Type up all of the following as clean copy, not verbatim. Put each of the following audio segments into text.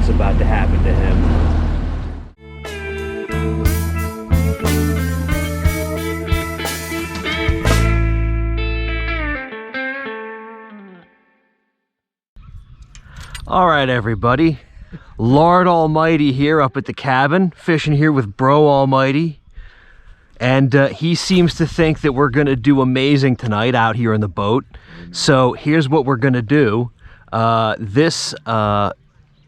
what's about to happen to him. All right, everybody. Lord Almighty here up at the cabin, fishing here with Bro Almighty. And he seems to think that we're going to do amazing tonight out here in the boat. So here's what we're going to do. This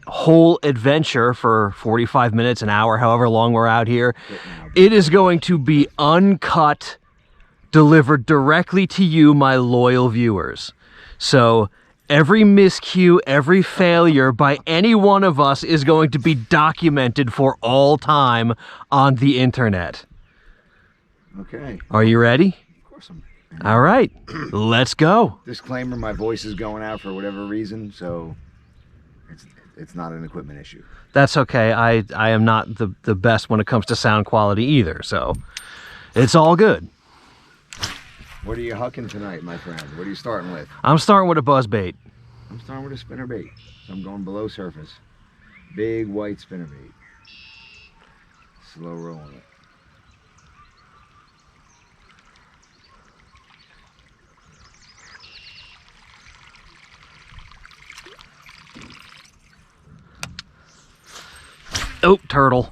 whole adventure for 45 minutes, an hour, however long we're out here, it is going to be uncut, delivered directly to you, my loyal viewers. So every miscue, every failure by any one of us is going to be documented for all time on the internet. Okay. Are you ready? Of course I'm ready. All right, let's go. Disclaimer, my voice is going out for whatever reason, so it's not an equipment issue. That's okay. I am not the best when it comes to sound quality either, so it's all good. What are you hucking tonight, my friend? What are you starting with? I'm starting with a buzzbait. I'm starting with a spinnerbait. So I'm going below surface. Big white spinnerbait. Slow rolling it. Oh, turtle.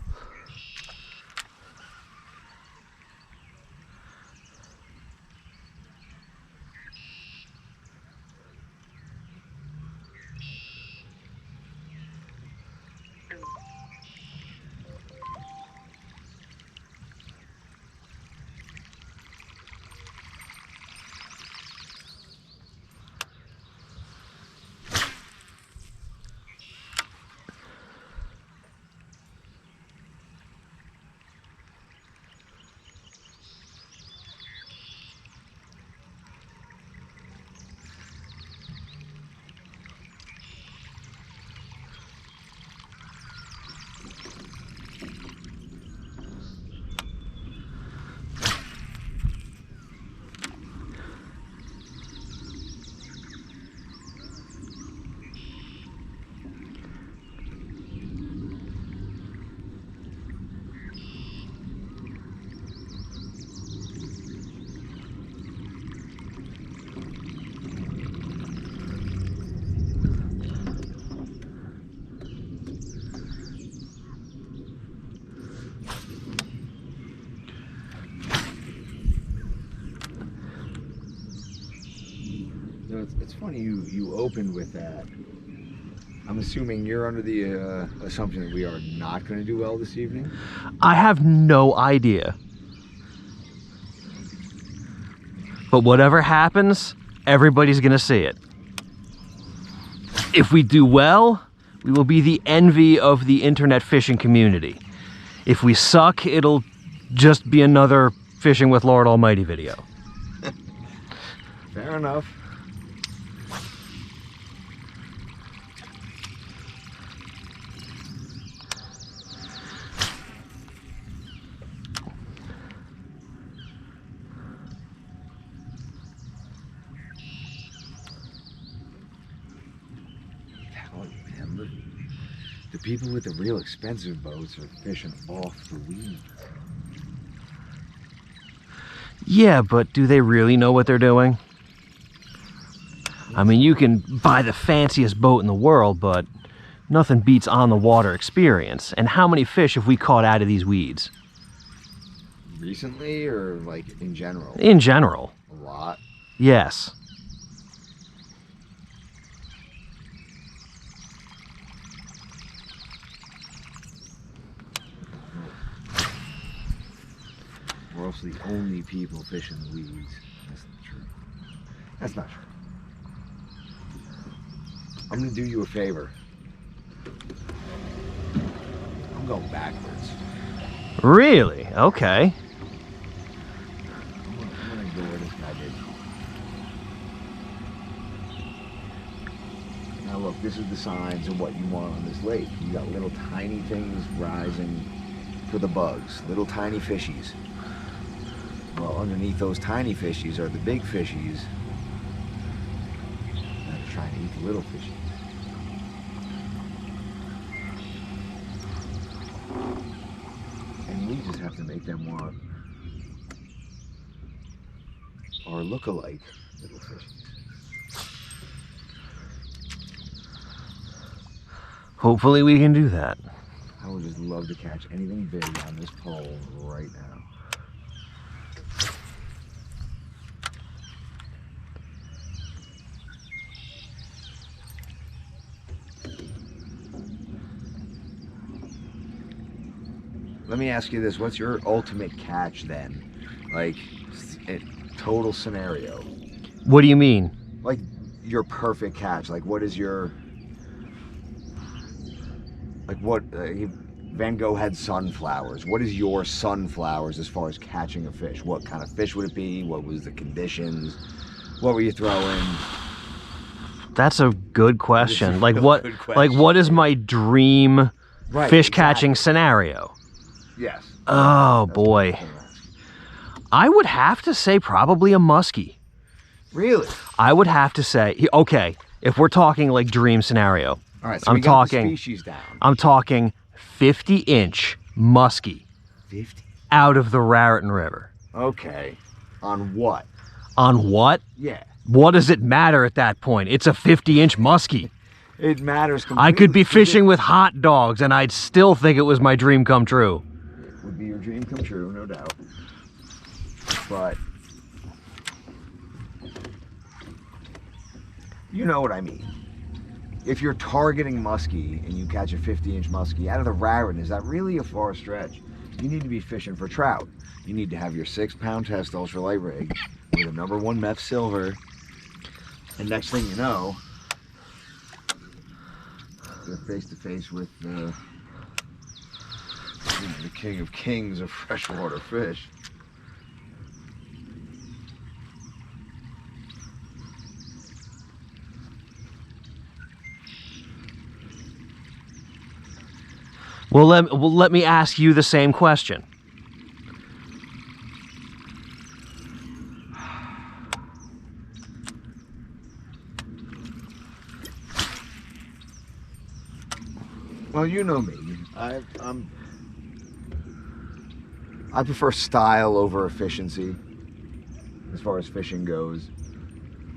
It's funny you opened with that. I'm assuming you're under the assumption that we are not going to do well this evening? I have no idea. But whatever happens, everybody's going to see it. If we do well, we will be the envy of the internet fishing community. If we suck, it'll just be another Fishing with Lord Almighty video. Fair enough. The people with the real expensive boats are fishing off the weed. Yeah, but do they really know what they're doing? I mean, you can buy the fanciest boat in the world, but nothing beats on the water experience. And how many fish have we caught out of these weeds? Recently, or like in general? In general. A lot. Yes. We're also the only people fishing the weeds. That's not true. That's not true. I'm gonna do you a favor. I'm going backwards. Really? Okay. I'm gonna ignore this guy did. Now look, this is the signs of what you want on this lake. You got little tiny things rising for the bugs, little tiny fishies. Well, underneath those tiny fishies are the big fishies that are trying to eat the little fishies. just have to make them want or look alike little fishies. Hopefully we can do that. I would just love to catch anything big on this pole right now. Let me ask you this, what's your ultimate catch then? Like, total scenario. What do you mean? Like, your perfect catch. Like, what is your... Like, what... Van Gogh had sunflowers. What is your sunflowers as far as catching a fish? What kind of fish would it be? What was the conditions? What were you throwing? That's a good question. Like, what... Good question. Like, what is my dream fish catching scenario? Yes. Oh, boy. I would have to say probably a muskie. Really? I would have to say, okay, if we're talking like dream scenario. All right, so we got the species down. I'm talking 50-inch muskie. 50? Out of the Raritan River. Okay. On what? On what? Yeah. What does it matter at that point? It's a 50-inch muskie. It matters completely. I could be fishing with hot dogs and I'd still think it was my dream come true. It would be your dream come true, no doubt. But you know what I mean. If you're targeting muskie and you catch a 50-inch muskie out of the Raritan, is that really a far stretch? You need to be fishing for trout. You need to have your 6-pound test ultralight rig with a #1 meth silver. And next thing you know, you're face to face with the king of kings of freshwater fish. Well, let me ask you the same question. Well, you know me. I prefer style over efficiency as far as fishing goes.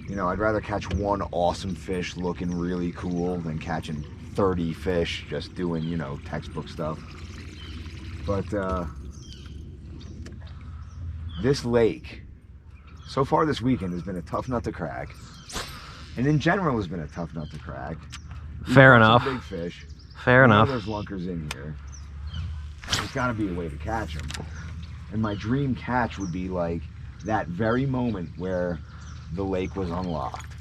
You know, I'd rather catch one awesome fish looking really cool than catching 30 fish just doing, you know, textbook stuff. But this lake so far this weekend has been a tough nut to crack, and in general has been a tough nut to crack. Fair enough. Big fish. Fair enough. There's lunkers in here. There's got to be a way to catch them. And my dream catch would be like that very moment where the lake was unlocked,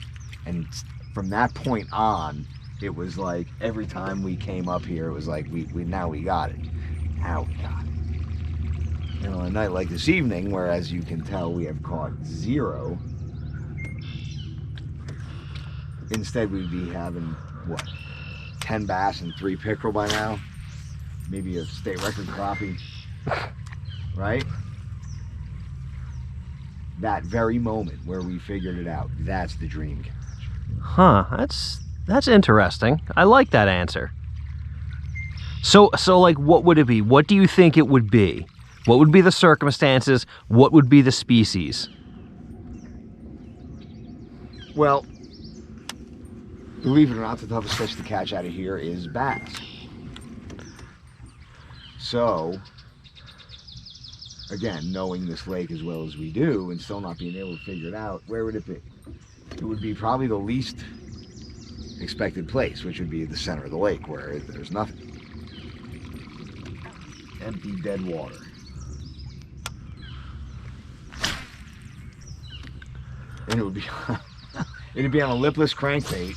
and from that point on, it was like every time we came up here, it was like we now we got it. Now we got it. And on a night like this evening, where as you can tell we have caught 0, instead we'd be having what, 10 bass and 3 pickerel by now, maybe a state record crappie, right? That very moment where we figured it out, that's the dream catch. Huh, that's interesting. I like that answer. So like, what would it be? What do you think it would be? What would be the circumstances? What would be the species? Well, believe it or not, the toughest fish to catch out of here is bass. So, again, knowing this lake as well as we do and still not being able to figure it out, where would it be? It would be probably the least expected place, which would be the center of the lake where there's nothing. Empty, dead water. And it would be it'd be on a lipless crankbait.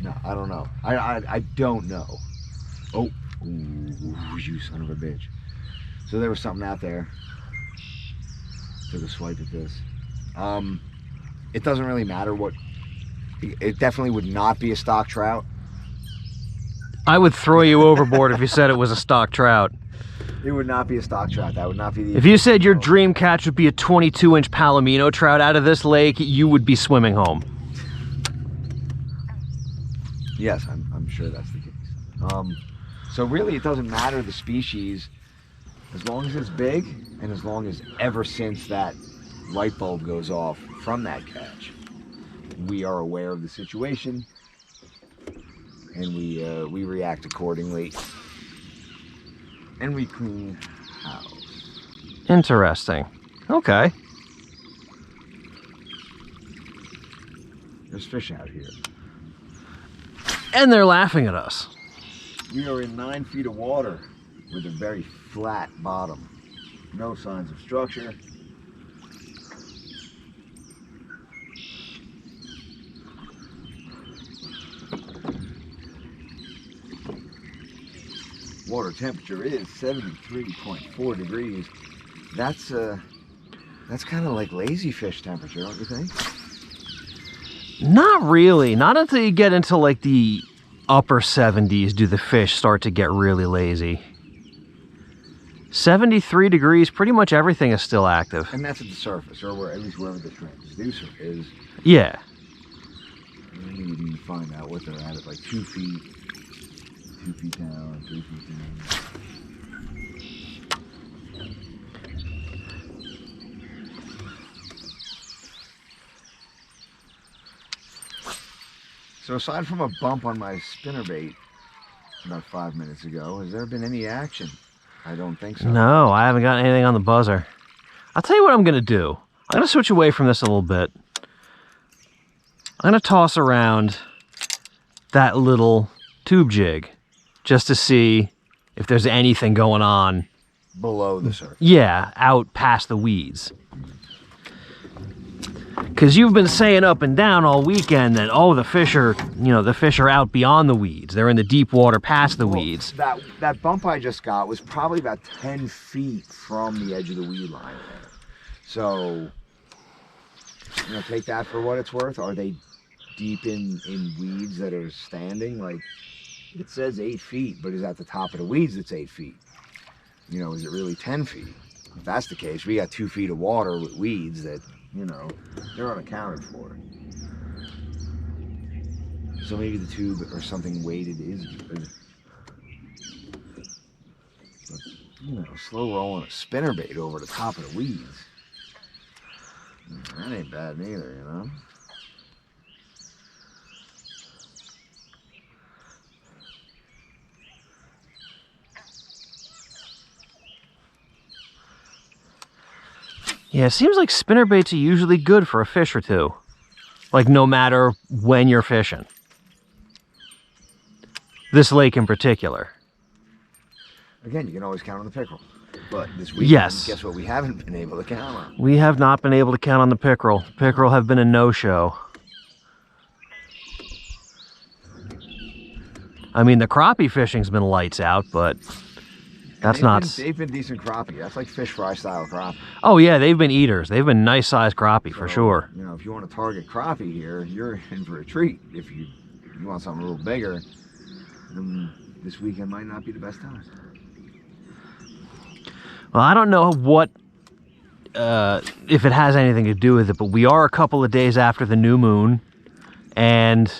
No, I don't know. I don't know. Oh, ooh, you son of a bitch. So there was something out there. Took a swipe at this. It doesn't really matter what. It definitely would not be a stock trout. I would throw you overboard if you said it was a stock trout. It would not be a stock trout. That would not be the... If you said your dream catch would be a 22-inch Palomino trout out of this lake, you would be swimming home. Yes, I'm sure that's the case. So really, it doesn't matter the species, as long as it's big, and as long as ever since that light bulb goes off from that catch, we are aware of the situation, and we react accordingly, and we clean house. Interesting. Okay. There's fish out here. And they're laughing at us. We are in 9 feet of water with a very flat bottom. No signs of structure. Water temperature is 73.4 degrees. That's kind of like lazy fish temperature, don't you think? Not really. Not until you get into like the upper 70s do the fish start to get really lazy. 73 degrees, pretty much everything is still active. And that's at the surface, or where, at least wherever the transducer is. Yeah. We need to find out what they're at like 2 feet. 2 feet down, 3 feet down. So aside from a bump on my spinnerbait about 5 minutes ago, has there been any action? I don't think so. No, I haven't got anything on the buzzer. I'll tell you what I'm going to do. I'm going to switch away from this a little bit. I'm going to toss around that little tube jig just to see if there's anything going on. Below the surface. Yeah, out past the weeds. Because you've been saying up and down all weekend that, oh, the fish are out beyond the weeds. They're in the deep water past the weeds. That bump I just got was probably about 10 feet from the edge of the weed line there. So, take that for what it's worth. Are they deep in weeds that are standing? Like, it says 8 feet, but is at the top of the weeds it's 8 feet? Is it really 10 feet? If that's the case, we got 2 feet of water with weeds that, they're unaccounted for. So maybe the tube or something weighted is good. But, slow rolling a spinnerbait over the top of the weeds. That ain't bad neither, Yeah, it seems like spinnerbaits are usually good for a fish or two. Like, no matter when you're fishing. This lake in particular. Again, you can always count on the pickerel. But this weekend, yes. Guess what we haven't been able to count on? We have not been able to count on the pickerel. Pickerel have been a no-show. I mean, the crappie fishing's been lights out, but that's they've been decent crappie. That's like fish fry style crappie. Oh yeah, they've been eaters. They've been nice sized crappie for sure. If you want to target crappie here, you're in for a treat. If you want something a little bigger, then this weekend might not be the best time. Well, I don't know what if it has anything to do with it, but we are a couple of days after the new moon, and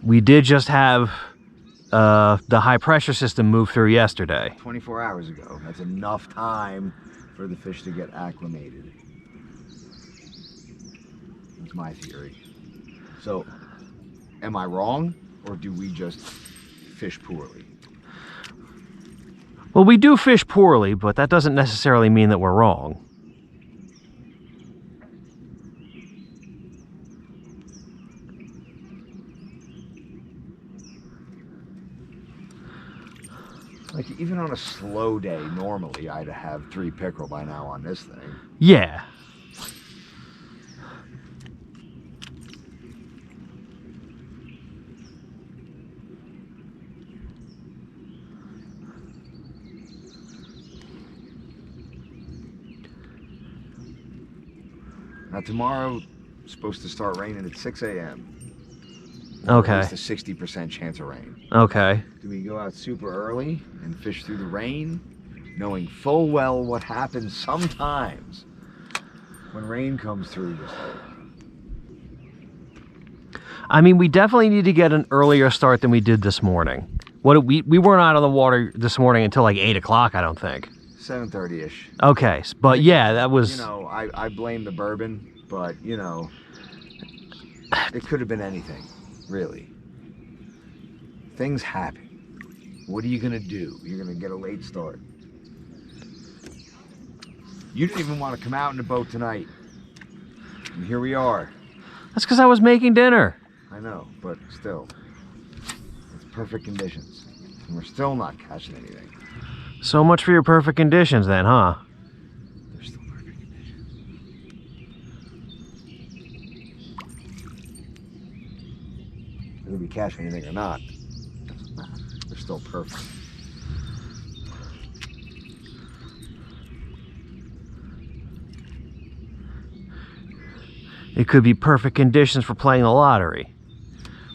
we did just have the high pressure system move through yesterday. 24 hours ago. That's enough time for the fish to get acclimated. That's my theory. So, am I wrong, or do we just fish poorly? Well, we do fish poorly, but that doesn't necessarily mean that we're wrong. Like, even on a slow day, normally I'd have 3 pickerel by now on this thing. Yeah. Now tomorrow, it's supposed to start raining at 6 a.m. Okay. At least a 60% chance of rain. Okay. Do we go out super early and fish through the rain, knowing full well what happens sometimes when rain comes through just like... I mean, we definitely need to get an earlier start than we did this morning. We weren't out on the water this morning until like 8 o'clock, I don't think. 7:30-ish. Okay, but yeah, that was... You know, I blame the bourbon, but, you know, it could have been anything, really. Things happen. What are you going to do? You're going to get a late start. You didn't even want to come out in the boat tonight. And here we are. That's because I was making dinner. I know, but still. It's perfect conditions. And we're still not catching anything. So much for your perfect conditions then, huh? They're still perfect conditions. Whether we catch anything or not, doesn't matter. They're still perfect. It could be perfect conditions for playing the lottery.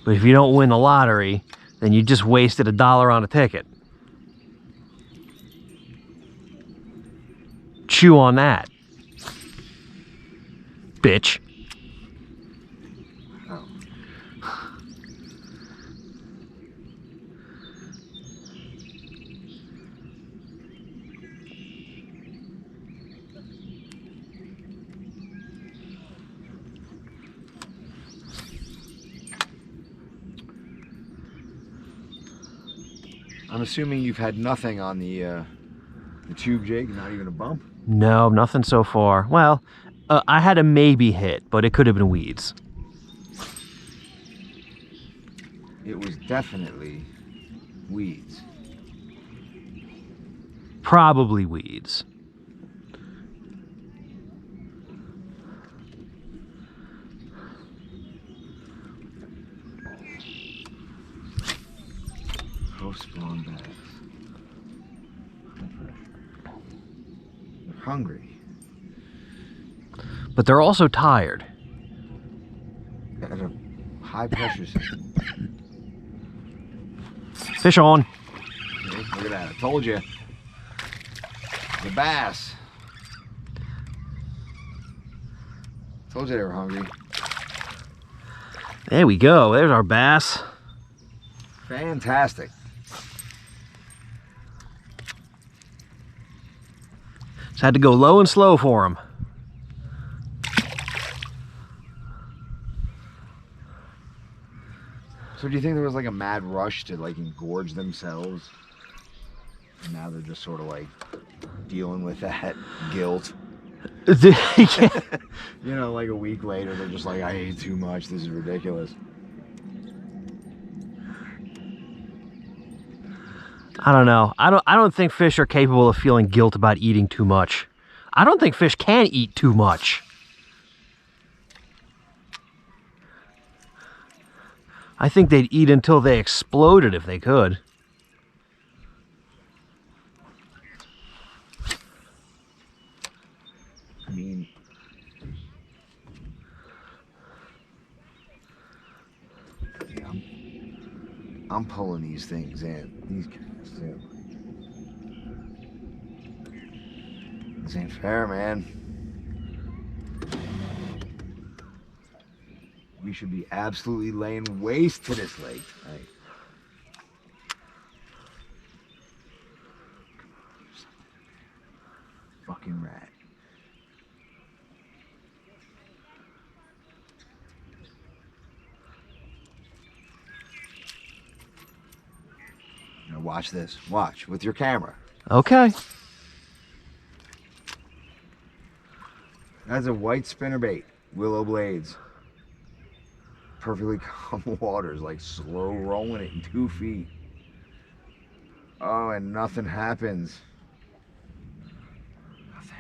But if you don't win the lottery, then you just wasted $1 on a ticket. Chew on that, bitch. Oh. I'm assuming you've had nothing on the tube jig, not even a bump? No, nothing so far. Well, I had a maybe hit, but it could have been weeds. It was definitely weeds. Probably weeds. Post-spawn bags. They're hungry. But they're also tired. At a high pressure system. Fish on. See? Look at that. I told you. The bass. Told you they were hungry. There we go. There's our bass. Fantastic. Just had to go low and slow for him. So do you think there was like a mad rush to like engorge themselves? And now they're just sort of like dealing with that guilt. Yeah. You know, like a week later, they're just like, I ate too much. This is ridiculous. I don't know. I don't think fish are capable of feeling guilt about eating too much. I don't think fish can eat too much. I think they'd eat until they exploded if they could. I mean, yeah, I'm pulling these things in. These guys too. This ain't fair, man. We should be absolutely laying waste to this lake tonight. Fucking rat. Now watch this. Watch with your camera. Okay. That's a white spinnerbait, willow blades. Perfectly calm waters, like slow rolling it in 2 feet. Oh, and nothing happens. Nothing.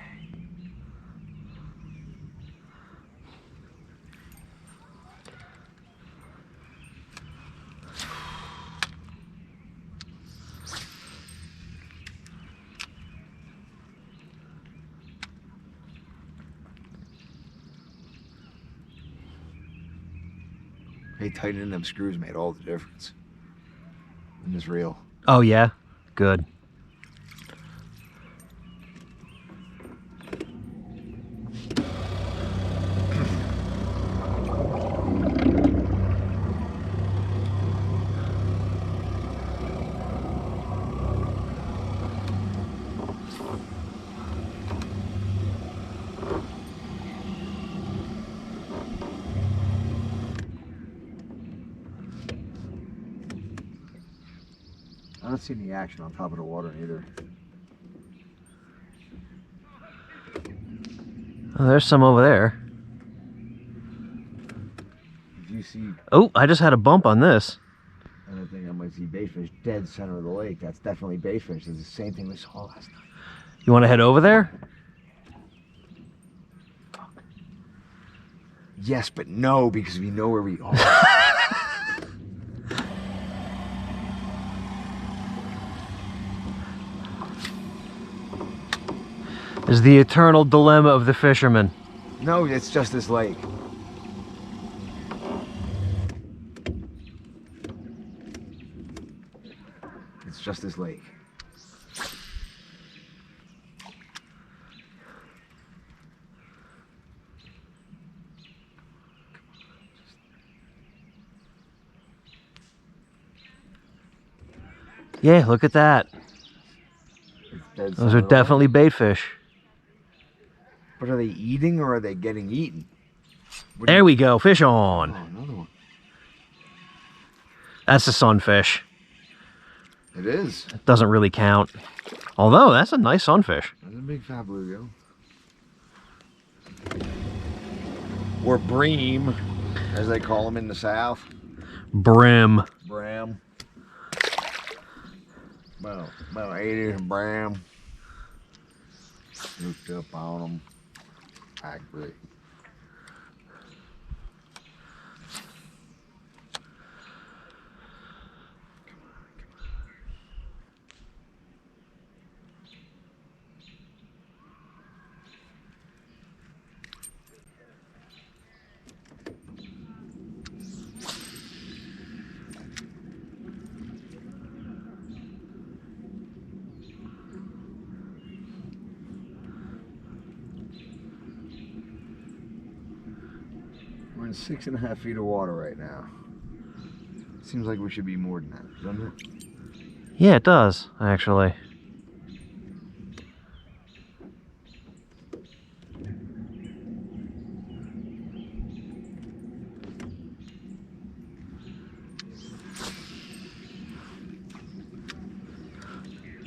Hey, tightening them screws made all the difference in this reel. Oh, yeah? Good. not seeing the action on top of the water either. Oh, there's some over there. If you see, Oh, I just had a bump on this. and I think I might see baitfish dead center of the lake. That's definitely baitfish. It's the same thing we saw last night. You want to head over there? Yes, but no, because we know where we are. Is the eternal dilemma of the fisherman. No, it's just this lake. It's just this lake. Yeah, look at that. Those are definitely baitfish. But are they eating or are they getting eaten? There we go, fish Oh, on. another one. That's a sunfish. It is. It doesn't really count. Although, that's a nice sunfish. That's a big fat bluegill. Or bream, as they call them in the south. Brim. Bram. About 80 bram. Hooked up on them. Accurate. We're in 6.5 feet of water right now. Seems like we should be more than that, doesn't it? Yeah, it does, actually.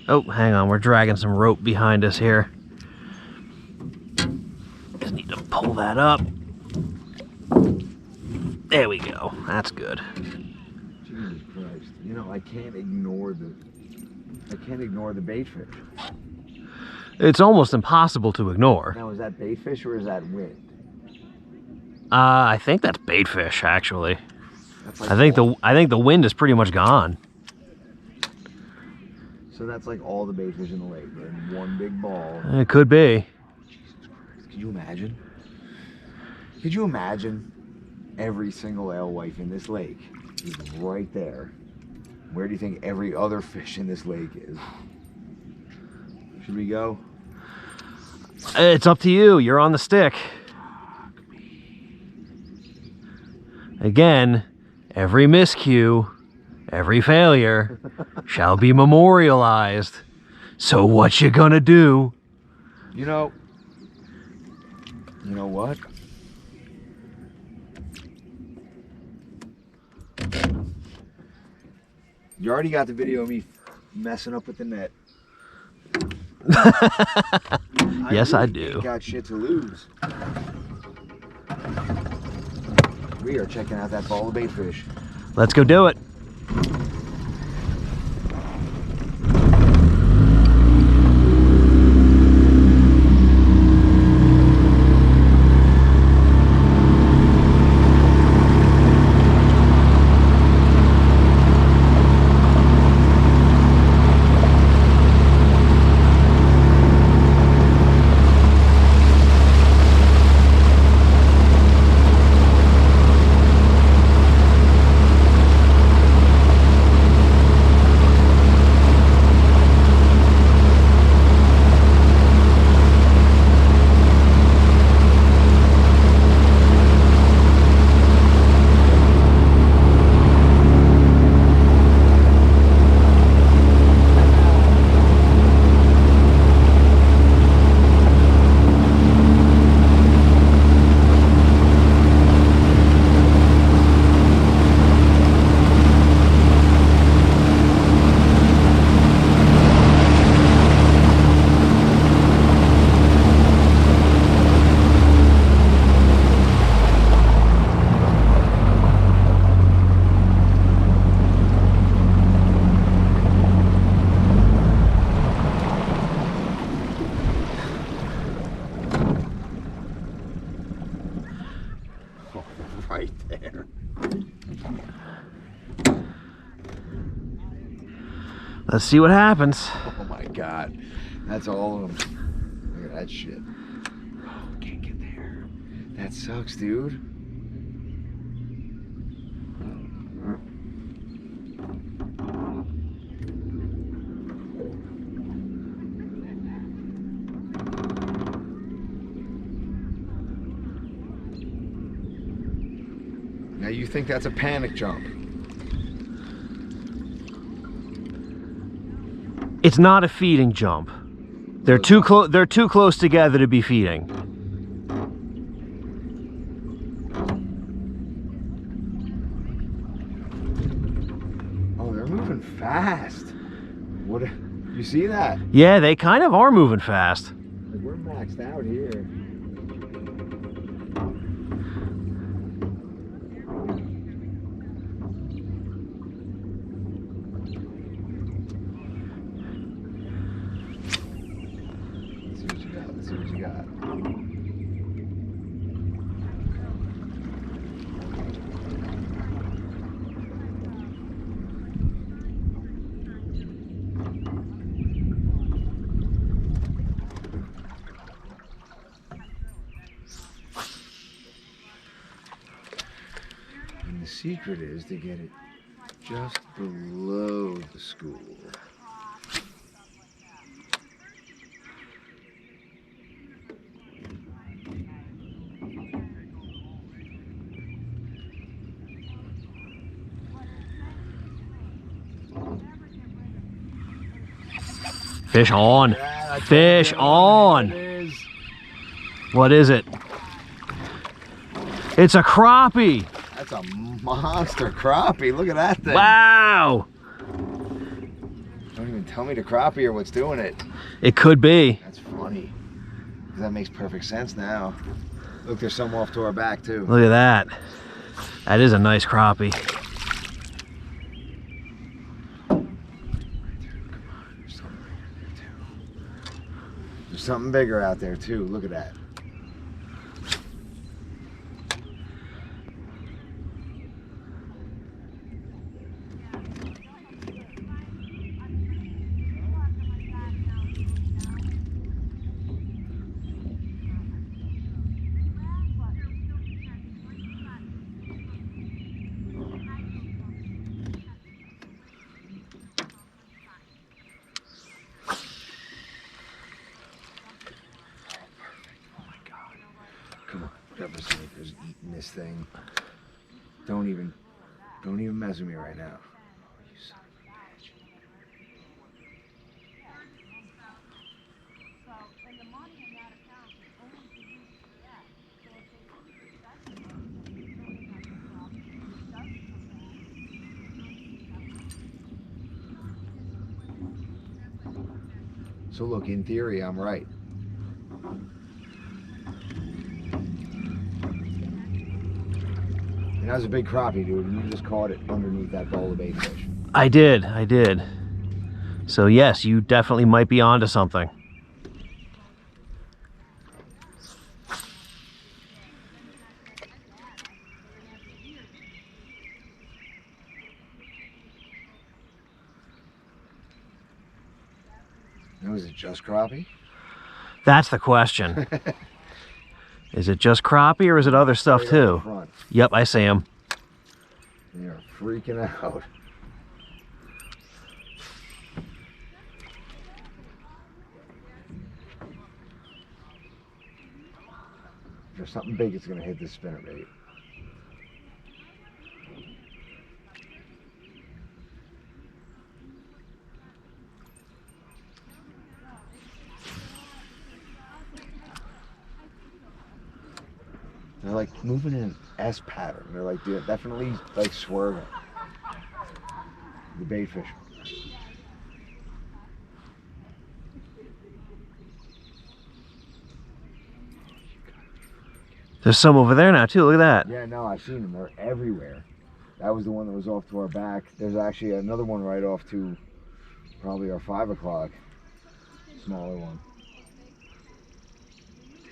Oh, hang on, we're dragging some rope behind us here. Just need to pull that up. There we go. That's good. Jesus Christ. You know, I can't ignore the baitfish. It's almost impossible to ignore. Now, is that baitfish or is that wind? I think that's baitfish, actually. That's like I think the wind is pretty much gone. So that's like all the baitfish in the lake. They're in one big ball. It could be. Jesus Christ. Could you imagine? Could you imagine every single alewife in this lake is right there? Where do you think every other fish in this lake is? Should we go? It's up to you. You're on the stick. Again, every miscue, every failure shall be memorialized. So what you gonna do? You know what? You already got the video of me messing up with the net. Yes, I really do. Ain't got shit to lose. We are checking out that ball of baitfish. Let's go do it. Let's see what happens. Oh my God. That's all of them. Look at that shit. Oh, can't get there. That sucks, dude. Now you think that's a panic jump? It's not a feeding jump. They're too close. They're too close together to be feeding. Oh, they're moving fast. What? You see that? Yeah, they kind of are moving fast. Like, we're maxed out here. Let's see what you got. And the secret is to get it just below the school. Fish on. Yeah, Fish on. It is. What is it? It's a crappie. That's a monster crappie. Look at that thing. Wow. Don't even tell me the crappie or what's doing it. It could be. That's funny. That makes perfect sense now. Look, there's some off to our back too. Look at that. That is a nice crappie. There's something bigger out there too. Look at that. Come on, whatever sneaker's eating this thing. Don't even mess with me right now. Oh, you son of a bitch. So look, in theory, I'm right. And that was a big crappie, dude, and you just caught it underneath that bowl of bait fish. I did. So yes, you definitely might be onto something. Now, is it just crappie? That's the question. Is it just crappie or is it other stuff Right too? up front. Yep, I see them. They are freaking out. If there's something big, it's gonna hit this spinnerbait. They're like moving in an S pattern. They're like definitely like swerving. The bait fish. There's some over there now too, look at that. Yeah, no, I've seen them. They're everywhere. That was the one that was off to our back. There's actually another one right off to probably our 5 o'clock. Smaller one.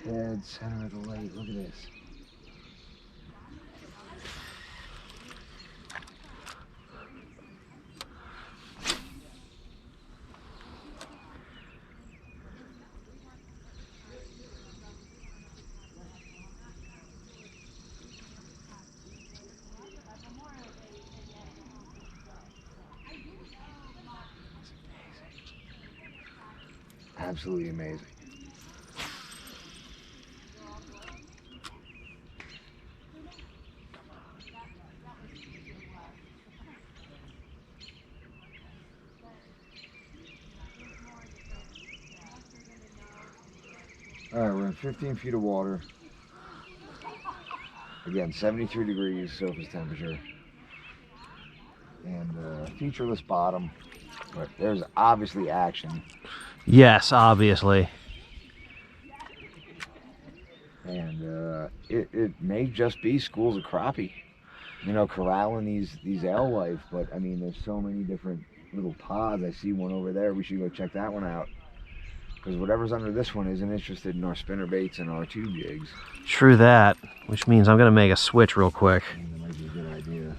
Dead center of the lake. Look at this. Absolutely amazing. All right, we're in 15 feet of water. Again, 73 degrees surface temperature. And featureless bottom, but there's obviously action. Yes, obviously. And it may just be schools of crappie, you know, corralling these alewife. But I mean, there's so many different little pods. I see one over there. We should go check that one out, because whatever's under this one isn't interested in our spinner baits and our tube jigs. True that, which means I'm gonna make a switch real quick. And that might be a good idea.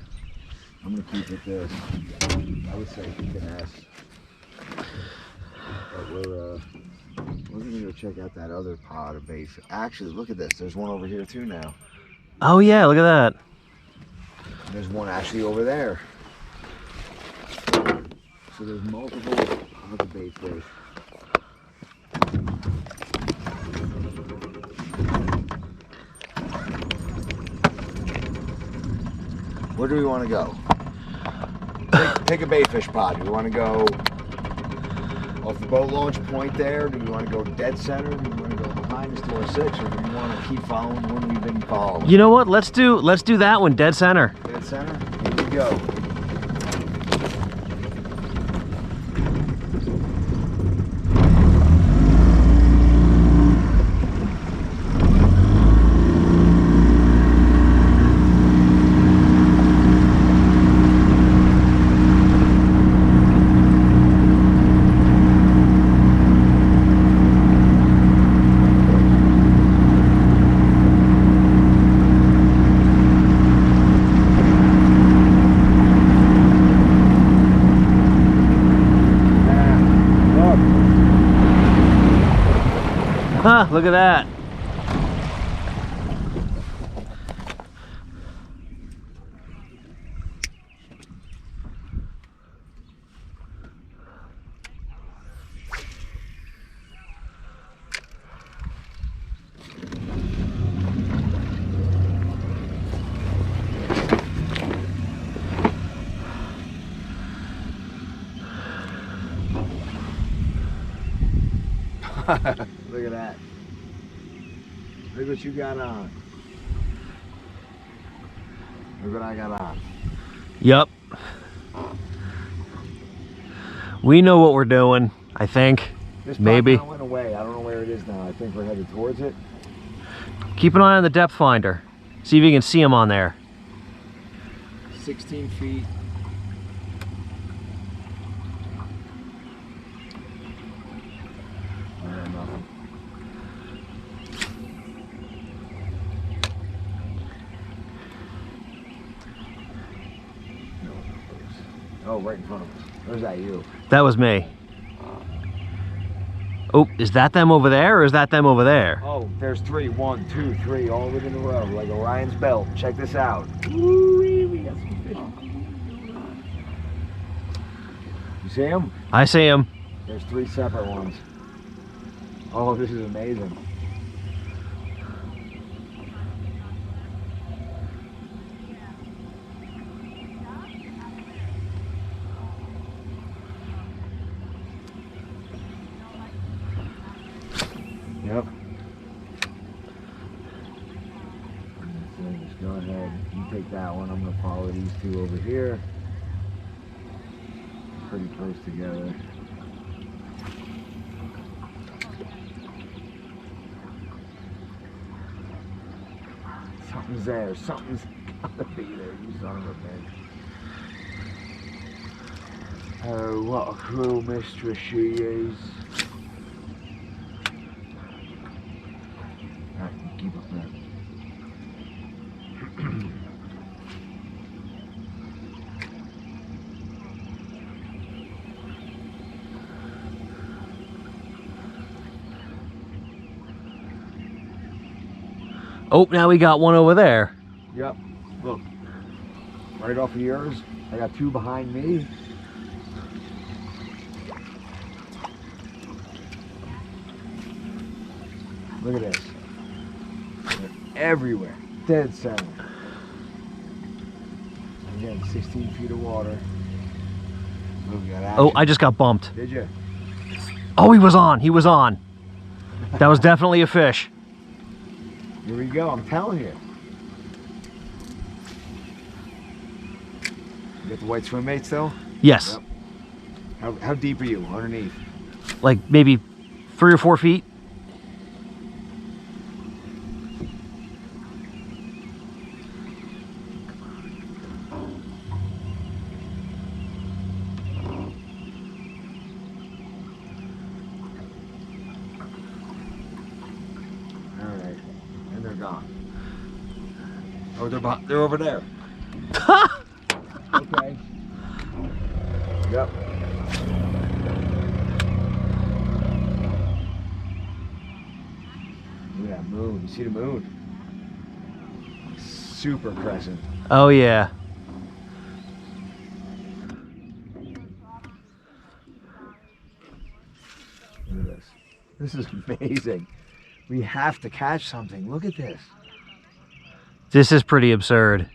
I'm gonna keep with this. I would say keep an S. But we're gonna go check out that other pod of baits. Actually, look at this. There's one over here too now. Oh yeah, look at that. There's one actually over there. So there's multiple pods of bait fish. Where do we want to go? Pick a bait fish pod. Do we want to go off the boat launch point there? Do we want to go dead center? Do we want to go behind us to our 6? Or do we want to keep following the one we've been following? You know what? Let's do that one, dead center. Dead center? Here we go. Huh, look at that. Look at that. Look what you got on. Look what I got on. Yep. We know what we're doing, I think. This Maybe. pod went away. I don't know where it is now. I think we're headed towards it. Keep an eye on the depth finder. See if you can see them on there. 16 feet. Nothing. Oh, right in front of us. Where's that you? That was me. Oh, is that them over there or is that them over there? Oh, there's 3. 1, 2, 3, all within a row, like Orion's belt. Check this out. Woo-wee, we got some fish. You see them? I see them. There's 3 separate ones. Oh, this is amazing. Yep. So just go ahead, you take that one. I'm gonna follow these 2 over here. Pretty close together. Something's there. Something's gotta be there, you son of a bitch. Oh, what a cruel mistress she is. Alright, keep up there. Oh, now we got one over there. Yep, look. Right off of yours. I got 2 behind me. Look at this. They're everywhere. Dead center. Again, 16 feet of water. Oh, we got action. Oh, I just got bumped. Did you? Oh, he was on. He was on. That was definitely a fish. Here we go. I'm telling you. You got the white swim bait still? Yes. Yep. How deep are you underneath? Like maybe 3 or 4 feet. All right. And they're gone. Oh, they're over there. Okay. Yep. Look at that moon. You see the moon? Super crescent. Oh, yeah. Look at this. This is amazing. We have to catch something. Look at this. This is pretty absurd.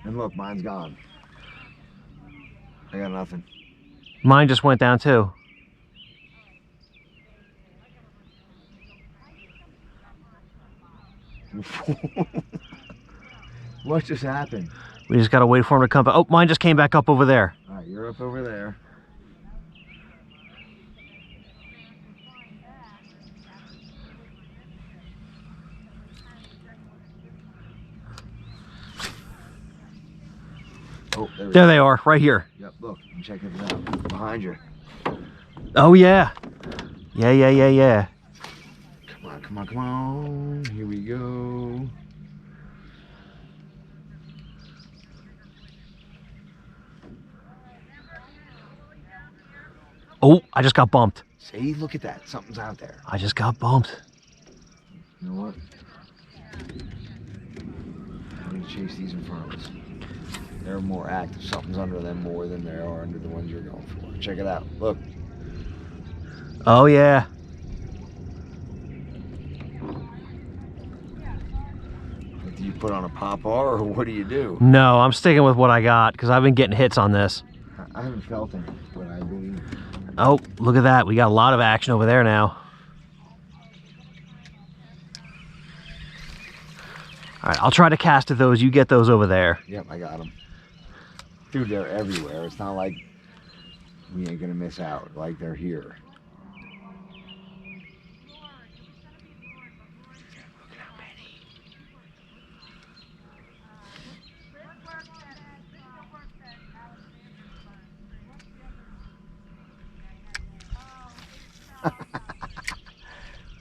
And look, mine's gone. I got nothing. Mine just went down too. What just happened? We just gotta wait for him to come back. Oh, mine just came back up over there. All right, you're up over there. Oh, There they are, right here. Yep, look, I'm checking it out. Behind you. Oh, yeah. Yeah. Come on, come on. Here we go. Oh, I just got bumped. See, look at that. Something's out there. I just got bumped. You know what? I'm going to chase these in front of us. They're more active. Something's under them more than they are under the ones you're going for. Check it out. Look. Oh, yeah. Do you put on a pop R or what do you do? No, I'm sticking with what I got because I've been getting hits on this. I haven't felt any, but I believe. Oh, look at that. We got a lot of action over there now. All right, I'll try to cast at those. You get those over there. Yep, I got them. Dude, they're everywhere. It's not like we ain't gonna miss out. Like they're here.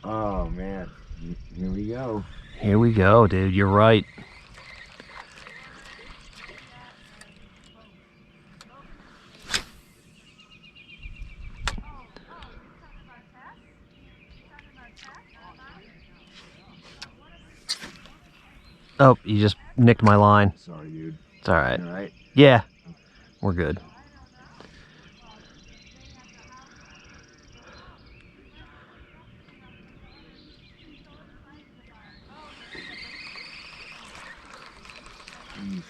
Oh man, here we go. Here we go, dude. You're right. Oh, you just nicked my line. Sorry, dude. It's all right. All right. Yeah, we're good.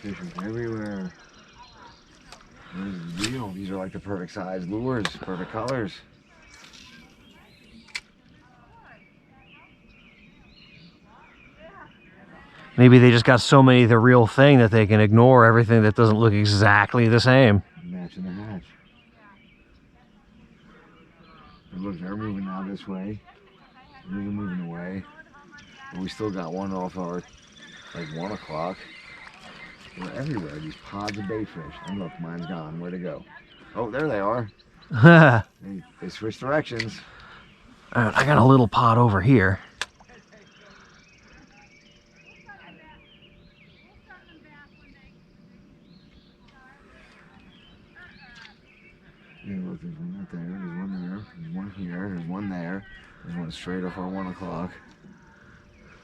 Fish are everywhere. There's the deal. These are like the perfect size lures, perfect colors. Maybe they just got so many of the real thing that they can ignore everything that doesn't look exactly the same. Matching the hatch. And look, they're moving now this way. They're moving away. But we still got one off our, like 1 o'clock. They're everywhere, these pods of bait fish. And look, mine's gone. Where'd it go? Oh, there they are. They switched directions. All right, I got a little pod over here. Yeah, look, there's one right there, there's one there, there's one here, there's one there. There's one straight off our 1 o'clock.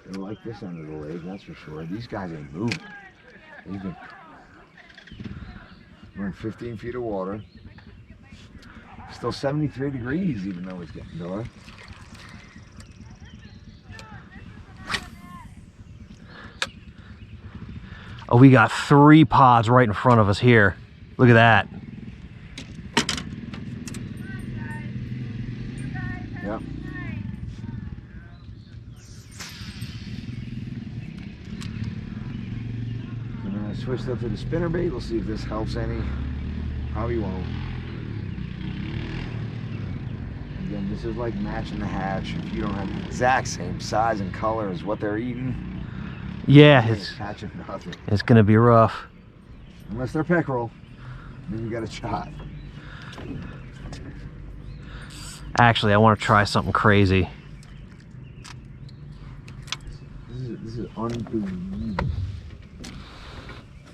They like this end of the lake, that's for sure. These guys ain't moving. We're in 15 feet of water. Still 73 degrees, even though it's getting dark. Oh, we got 3 pods right in front of us here. Look at that. Yep. I'm gonna switch up to the spinnerbait. We'll see if this helps any. Probably won't. Again, this is like matching the hatch. If you don't have the exact same size and color as what they're eating, Yeah, catching nothing. it's gonna be rough. Unless they're peckerel, then you got a shot. Actually, I want to try something crazy. This is unbelievable.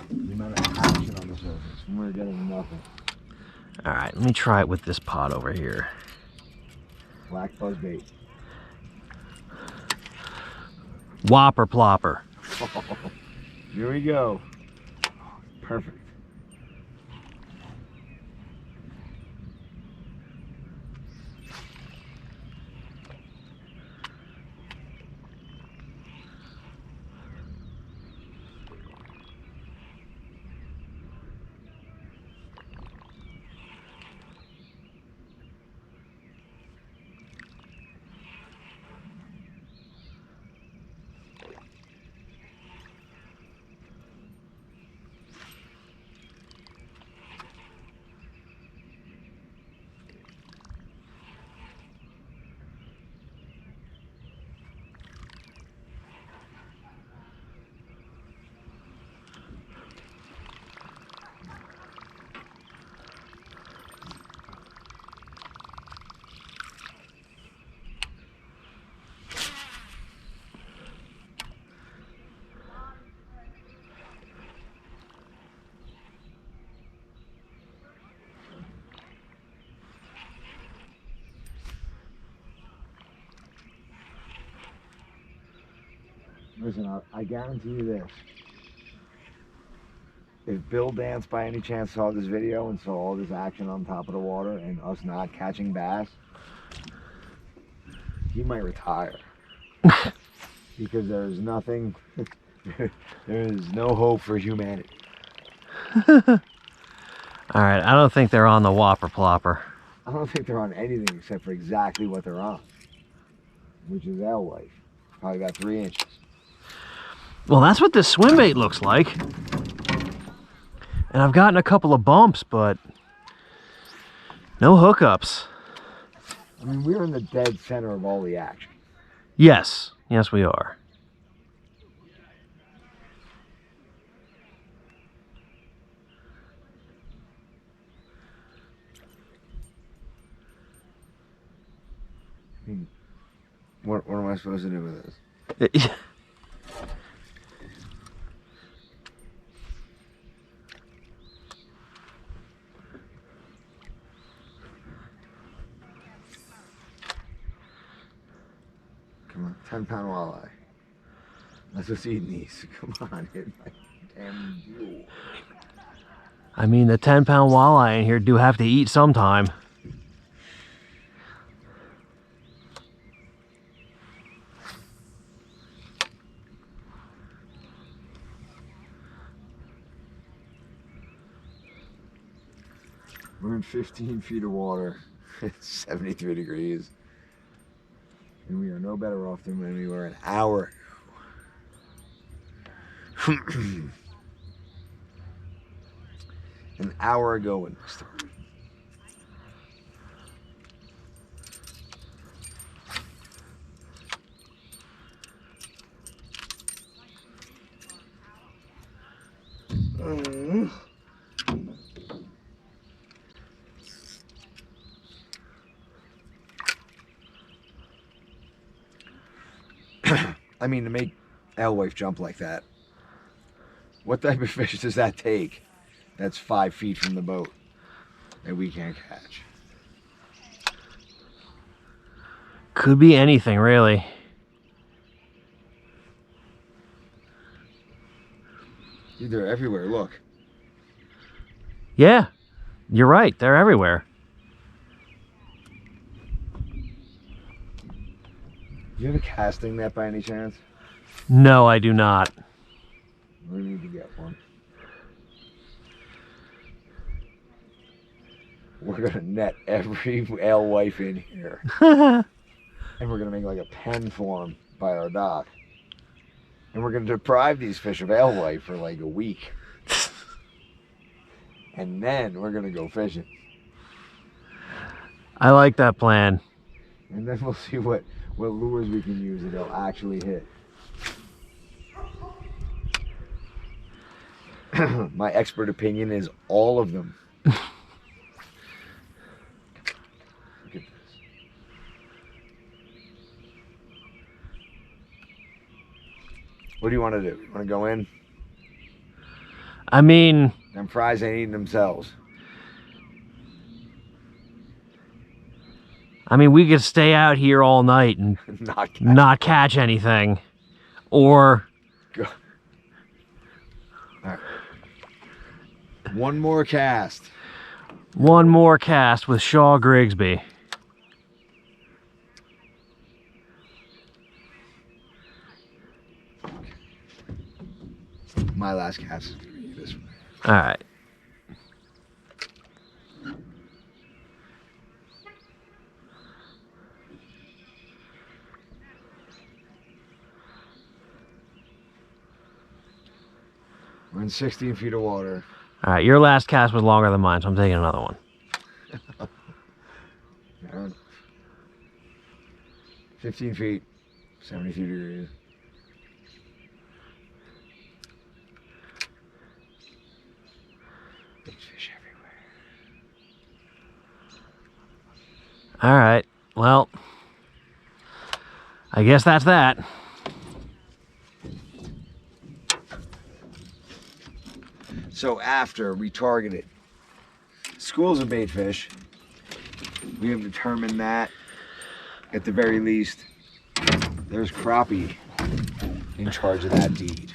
The amount of action on the surface. And we're getting nothing. All right, let me try it with this pod over here. Black buzz bait. Whopper plopper. Here we go. Perfect. Listen, I guarantee you this. If Bill Dance by any chance saw this video and saw all this action on top of the water and us not catching bass, he might retire. Because there is nothing, there is no hope for humanity. All right, I don't think they're on the whopper plopper. I don't think they're on anything except for exactly what they're on, which is alewife. Probably about 3 inches. Well, that's what this swim bait looks like. And I've gotten a couple of bumps, but no hookups. I mean, we're in the dead center of all the action. Yes, yes we are. I mean, what am I supposed to do with this? Come on, 10-pound walleye. That's what's eating these. Come on, hit my damn mule. I mean, the 10-pound walleye in here do have to eat sometime. We're in 15 feet of water. It's 73 degrees. And we are no better off than when we were an hour ago. An hour ago when we started. I mean, to make alewife jump like that, what type of fish does that take that's 5 feet from the boat that we can't catch? Could be anything, really. Dude, they're everywhere, look. Yeah, you're right. They're everywhere. Do you have a casting net by any chance? No, I do not. We need to get one. We're gonna net every alewife in here. And we're gonna make like a pen for them by our dock. And we're gonna deprive these fish of alewife for like a week. And then we're gonna go fishing. I like that plan. And then we'll see what lures we can use that they'll actually hit. My expert opinion is all of them. Look at this. What do you want to do? You want to go in? I mean, Them fries ain't eating themselves. we could stay out here all night and not catch anything. Or... Go. All right. One more cast. One more cast with Shaw Grigsby. My last cast is going to be this one. All right. We're in 16 feet of water. All right, your last cast was longer than mine, so I'm taking another one. Yeah. 15 feet, 72 degrees. Big fish everywhere. All right, well, I guess that's that. So after we targeted schools of bait fish, we have determined that at the very least there's crappie in charge of that deed.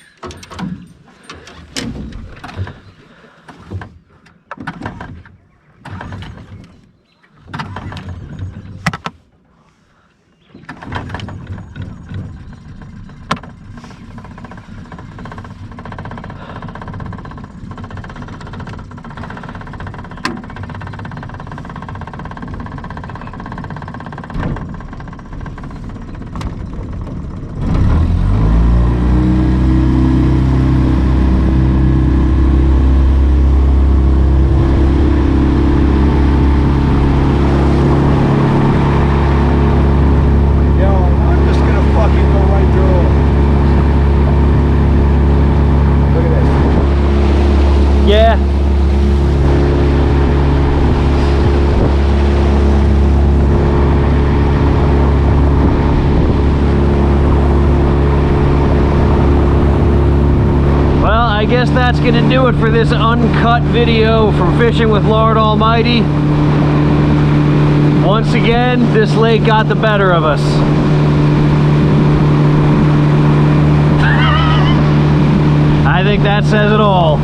Yeah. Well, I guess that's gonna do it for this uncut video from Fishing with Lord Almighty. Once again, this lake got the better of us. I think that says it all.